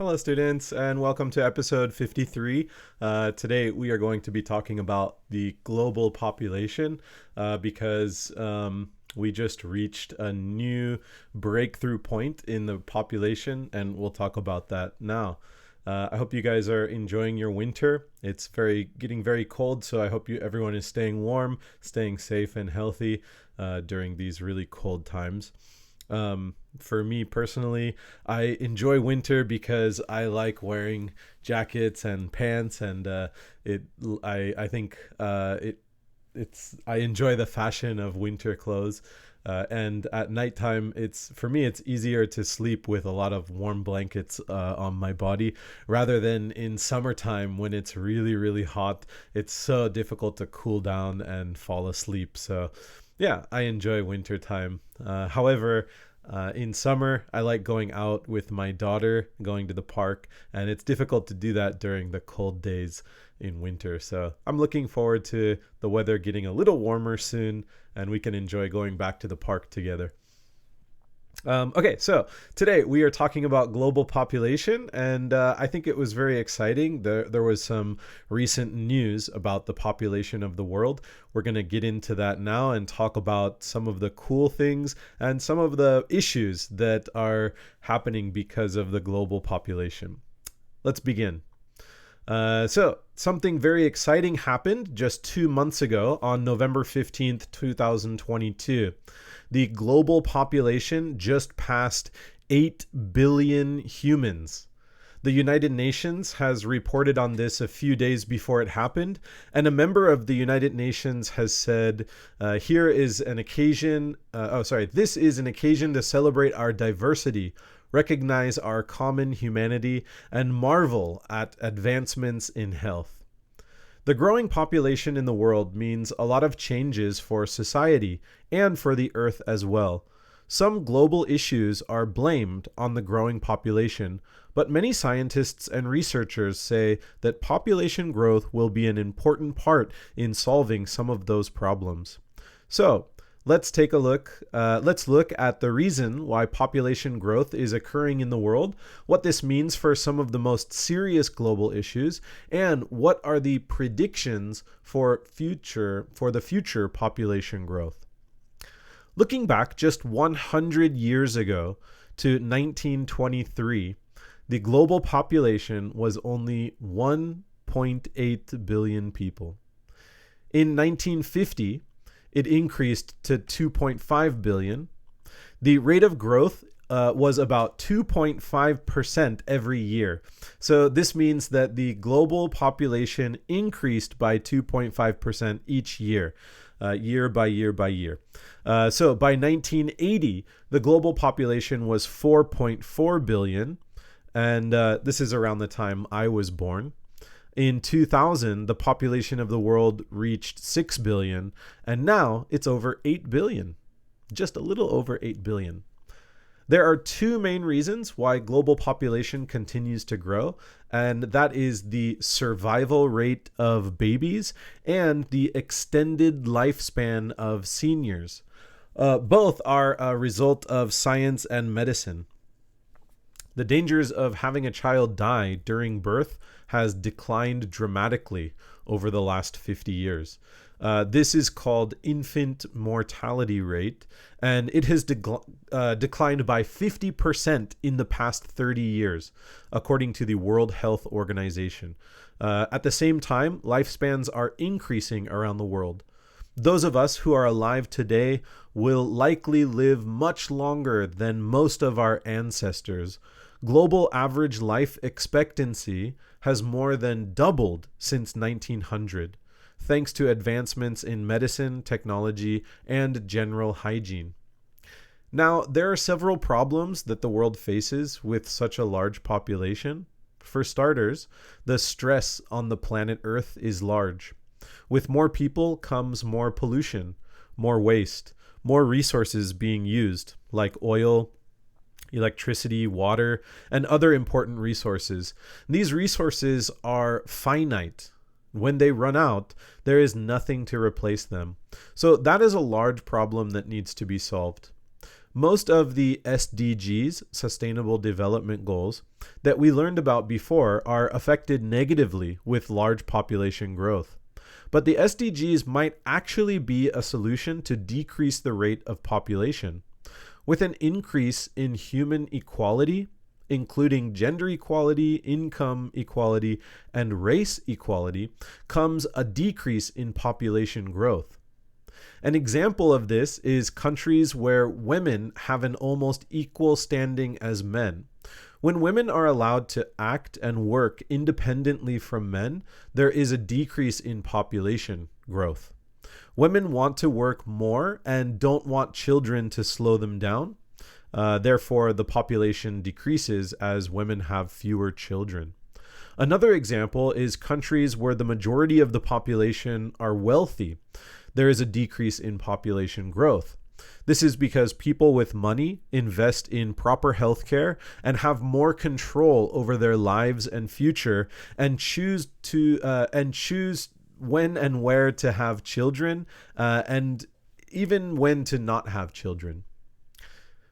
Hello, students, and welcome to episode 53. Today, we are going to be talking about the global population because we just reached a new breakthrough point in the population, and we'll talk about that now. I hope you guys are enjoying your winter. It's getting very cold, so I hope everyone is staying warm, staying safe and healthy during these really cold times. For me personally, I enjoy winter because I like wearing jackets and pants, and I think I enjoy the fashion of winter clothes. And at nighttime, for me, it's easier to sleep with a lot of warm blankets on my body rather than in summertime when it's really, really hot. It's so difficult to cool down and fall asleep. So yeah, I enjoy winter time. However, in summer, I like going out with my daughter, going to the park, and it's difficult to do that during the cold days in winter. So I'm looking forward to the weather getting a little warmer soon, and we can enjoy going back to the park together. Okay, so today we are talking about global population, and I think it was very exciting. There was some recent news about the population of the world. We're going to get into that now and talk about some of the cool things and some of the issues that are happening because of the global population. Let's begin. So something very exciting happened just 2 months ago on November 15th, 2022. The global population just passed 8 billion humans. The United Nations has reported on this a few days before it happened, and a member of the United Nations has said, this is an occasion to celebrate our diversity, recognize our common humanity, and marvel at advancements in health. The growing population in the world means a lot of changes for society and for the Earth as well. Some global issues are blamed on the growing population, but many scientists and researchers say that population growth will be an important part in solving some of those problems. So, let's look at the reason why population growth is occurring in the world, what this means for some of the most serious global issues, and what are the predictions for the future population growth. Looking back just 100 years ago to 1923, the global population was only 1.8 billion people. In 1950, it increased to 2.5 billion. The rate of growth was about 2.5% every year. So this means that the global population increased by 2.5% each year, year by year by year. So by 1980, the global population was 4.4 billion. And this is around the time I was born. In 2000, the population of the world reached 6 billion, and now it's over 8 billion, just a little over 8 billion. There are two main reasons why global population continues to grow, and that is the survival rate of babies and the extended lifespan of seniors. Both are a result of science and medicine. The dangers of having a child die during birth has declined dramatically over the last 50 years. This is called infant mortality rate, and it has declined by 50% in the past 30 years, according to the World Health Organization. At the same time, lifespans are increasing around the world. Those of us who are alive today will likely live much longer than most of our ancestors. Global average life expectancy has more than doubled since 1900, thanks to advancements in medicine, technology, and general hygiene. Now, there are several problems that the world faces with such a large population. For starters, the stress on the planet Earth is large. With more people comes more pollution, more waste, more resources being used, like oil, electricity, water, and other important resources. These resources are finite. When they run out, there is nothing to replace them. So that is a large problem that needs to be solved. Most of the SDGs, Sustainable Development Goals, that we learned about before are affected negatively with large population growth. But the SDGs might actually be a solution to decrease the rate of population. With an increase in human equality, including gender equality, income equality, and race equality, comes a decrease in population growth. An example of this is countries where women have an almost equal standing as men. When women are allowed to act and work independently from men, there is a decrease in population growth. Women want to work more and don't want children to slow them down. Therefore, the population decreases as women have fewer children. Another example is countries where the majority of the population are wealthy. There is a decrease in population growth. This is because people with money invest in proper healthcare and have more control over their lives and future, and choose when and where to have children, and even when to not have children.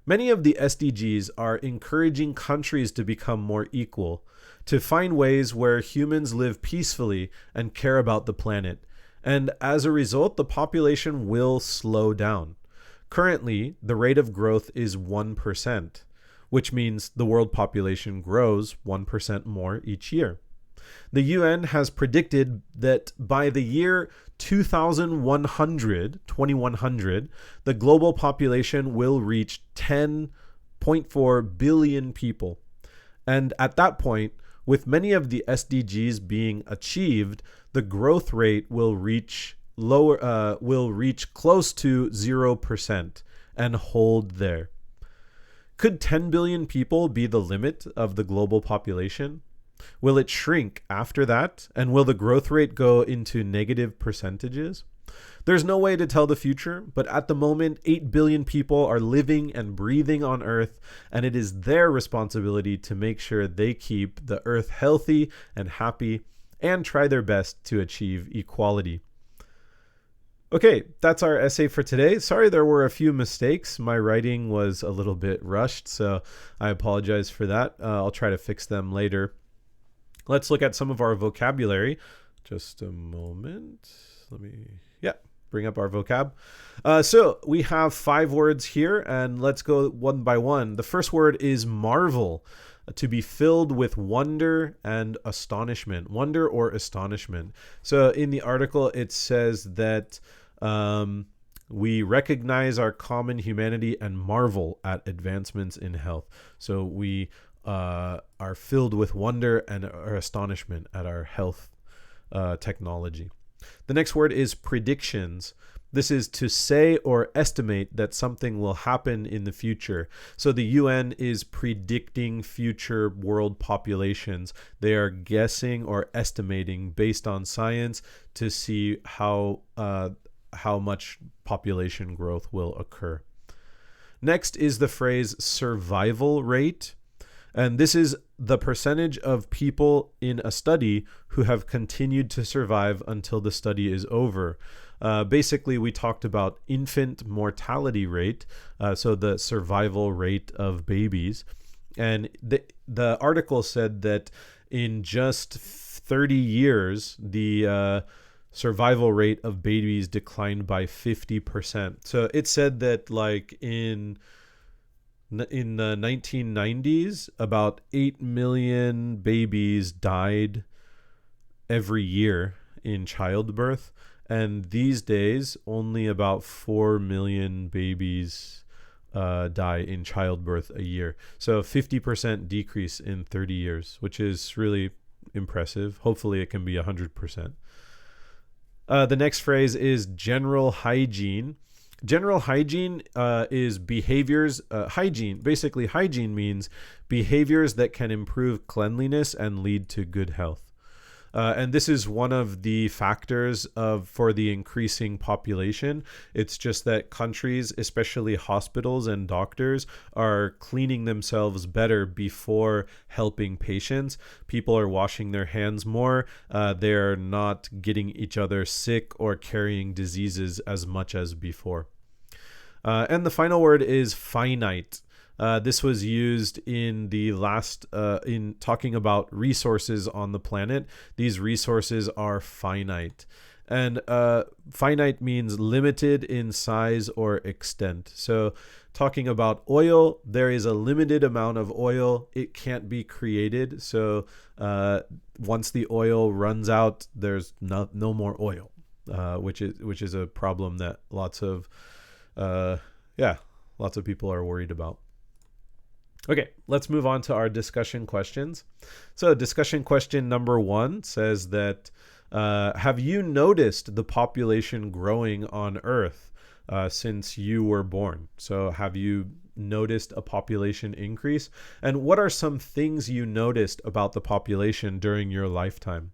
Many of the SDGs are encouraging countries to become more equal, to find ways where humans live peacefully and care about the planet. And as a result, the population will slow down. Currently, the rate of growth is 1%, which means the world population grows 1% more each year. The UN has predicted that by the year 2100, the global population will reach 10.4 billion people. And at that point, with many of the SDGs being achieved, the growth rate will reach close to 0% and hold there. Could 10 billion people be the limit of the global population? Will it shrink after that? And will the growth rate go into negative percentages? There's no way to tell the future, but at the moment, 8 billion people are living and breathing on Earth, and it is their responsibility to make sure they keep the Earth healthy and happy and try their best to achieve equality. Okay, that's our essay for today. Sorry there were a few mistakes. My writing was a little bit rushed, so I apologize for that. I'll try to fix them later. Let's look at some of our vocabulary. Just a moment. Let me bring up our vocab. So we have 5 words here, and let's go one by one. The first word is marvel, to be filled with wonder and astonishment. Wonder or astonishment. So in the article, it says that we recognize our common humanity and marvel at advancements in health. So we are filled with wonder and astonishment at our health technology. The next word is predictions. This is to say or estimate that something will happen in the future. So the UN is predicting future world populations. They are guessing or estimating based on science to see how much population growth will occur. Next is the phrase survival rate. And this is the percentage of people in a study who have continued to survive until the study is over. Basically, we talked about infant mortality rate, so the survival rate of babies. And the article said that in just 30 years, the survival rate of babies declined by 50%. So it said that like in the 1990s, about 8 million babies died every year in childbirth. And these days, only about 4 million babies die in childbirth a year. So 50% decrease in 30 years, which is really impressive. Hopefully it can be 100%. The next phrase is general hygiene. General hygiene is behaviors. Hygiene, basically hygiene means behaviors that can improve cleanliness and lead to good health. And this is one of the factors for the increasing population. It's just that countries, especially hospitals and doctors, are cleaning themselves better before helping patients. People are washing their hands more. They're not getting each other sick or carrying diseases as much as before. And the final word is finite. This was used in the last, in talking about resources on the planet. These resources are finite. And finite means limited in size or extent. So talking about oil, there is a limited amount of oil. It can't be created. So once the oil runs out, there's no more oil, which is a problem that lots of people are worried about. Okay, let's move on to our discussion questions. So discussion question number 1 says that, have you noticed the population growing on Earth since you were born? So have you noticed a population increase? And what are some things you noticed about the population during your lifetime?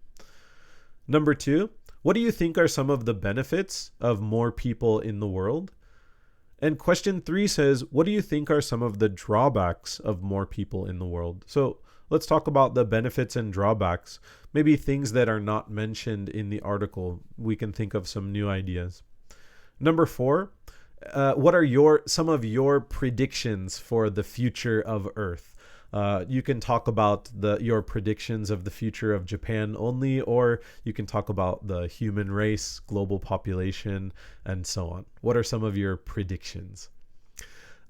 Number 2, what do you think are some of the benefits of more people in the world? And question 3 says, what do you think are some of the drawbacks of more people in the world? So let's talk about the benefits and drawbacks, maybe things that are not mentioned in the article. We can think of some new ideas. Number 4, what are some of your predictions for the future of Earth? You can talk about your predictions of the future of Japan only, or you can talk about the human race, global population, and so on. What are some of your predictions?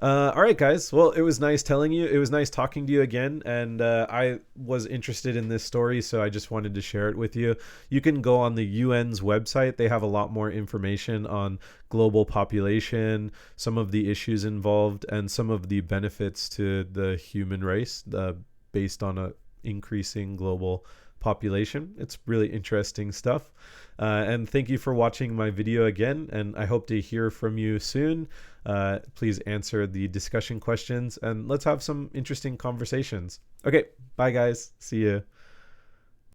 All right, guys. Well, it was nice talking to you again. And I was interested in this story, so I just wanted to share it with you. You can go on the UN's website. They have a lot more information on global population, some of the issues involved, and some of the benefits to the human race based on a increasing global population. It's really interesting stuff. And thank you for watching my video again, and I hope to hear from you soon. Please answer the discussion questions and let's have some interesting conversations. Okay, bye guys. See you.